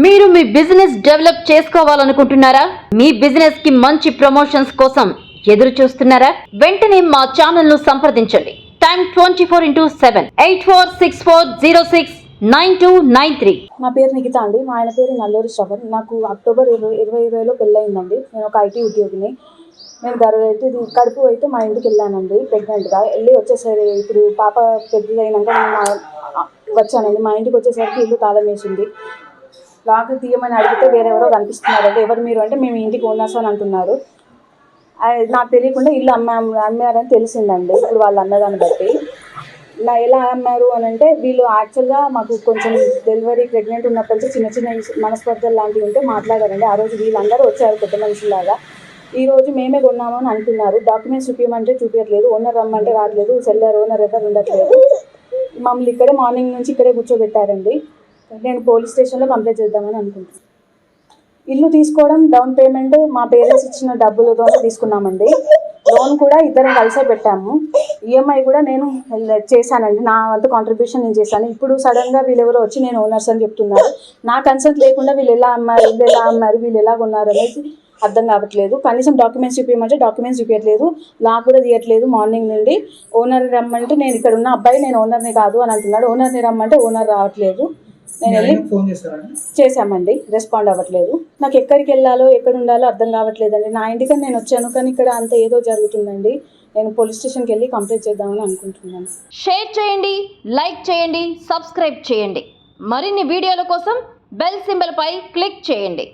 మీరు మీ business develop చేసుకోవాలనుకుంటున్నారా? మీ business కి మంచి ప్రమోషన్స్ కోసం ఎదురు చూస్తున్నారా? వెంటనే మా ఛానల్ ను సంప్రదించండి. టైం 24/7 8464069293. నా పేరు నిఖిత అండి. మా ఆయన పేరు నల్లూరి శ్రవణ్. నాకు అక్టోబర్ 2020లో పెళ్ళయిందండి. నేను ఒక ఐటీ ఉద్యోగిని. నేను కడుపు అయితే మా ఇంటికి వెళ్ళానండి ప్రెగ్నెంట్గా. వెళ్ళి వచ్చేసరి ఇప్పుడు పాప పెద్దదైనాక నేను వచ్చానండి. మా ఇంటికి వచ్చేసరికి ఇల్లు తాళం వేసింది. లాక్ తీయమని అడిగితే వేరెవరో కనిపిస్తున్నారండి. ఎవరు మీరు అంటే మేము ఇంటికి ఓనర్స్ అని అంటున్నారు. నాకు తెలియకుండా ఇల్లు అమ్మారని తెలిసిందండి ఇప్పుడు వాళ్ళు అన్నదాన్ని బట్టి. ఎలా అమ్మారు అని అంటే వీళ్ళు యాక్చువల్గా మాకు కొంచెం డెలివరీ ప్రెగ్నెంట్ ఉన్నప్పటి నుంచి చిన్న చిన్న మనస్పర్ధలు లాంటివి ఉంటే మాట్లాడారండి. ఆ రోజు వీళ్ళందరూ వచ్చారు పెద్ద మనుషులాగా. ఈరోజు మేమే కొన్నామని అంటున్నారు. డాక్యుమెంట్స్ చూపించమంటే చూపించట్లేదు. ఓనర్ రమ్మంటే రావట్లేదు. సెల్లర్ ఓనర్ ఎవరు ఉండట్లేదు. మమ్మల్ని ఇక్కడే మార్నింగ్ నుంచి ఇక్కడే కూర్చోబెట్టారండి. నేను పోలీస్ స్టేషన్లో కంప్లైంట్ చేద్దామని అనుకుంటున్నాను. ఇల్లు తీసుకోవడం డౌన్ పేమెంట్ మా పేరెంట్స్ ఇచ్చిన డబ్బులతోనే తీసుకున్నామండి. లోన్ కూడా ఇద్దరం కలిసే పెట్టాము. ఈఎంఐ కూడా నేను చేశానండి. నా వంత కాంట్రిబ్యూషన్ నేను చేశాను. ఇప్పుడు సడన్గా వీళ్ళెవరో వచ్చి నేను ఓనర్స్ అని చెప్తున్నారు. నా కన్సెంట్ లేకుండా వీళ్ళు ఎలా అమ్మారు, వీళ్ళు ఎలా కొన్నారు అనేది అర్థం కావట్లేదు. కనీసం డాక్యుమెంట్స్ చూపించమంటే డాక్యుమెంట్స్ చూపించట్లేదు. లాక్ కూడా తీయట్లేదు. మార్నింగ్ నుండి ఓనర్ రమ్మంటే నేను ఇక్కడ ఉన్న అబ్బాయి నేను ఓనర్ని కాదు అని అంటున్నాడు. ఓనర్ని రమ్మంటే ఓనర్ రావట్లేదు. నేను వెళ్ళి చేశామండి. రెస్పాండ్ అవ్వట్లేదు. నాకు ఎక్కడికి వెళ్ళాలో ఎక్కడ ఉండాలో అర్థం కావట్లేదండి. నా ఇంటికని నేను వచ్చాను కానీ ఇక్కడ అంత ఏదో జరుగుతుందండి. నేను పోలీస్ స్టేషన్కి వెళ్ళి కంప్లైంట్ చేద్దామని అనుకుంటున్నాను. షేర్ చేయండి, లైక్ చేయండి, సబ్స్క్రైబ్ చేయండి. మరిన్ని వీడియోల కోసం బెల్ సింబల్ పై క్లిక్ చేయండి.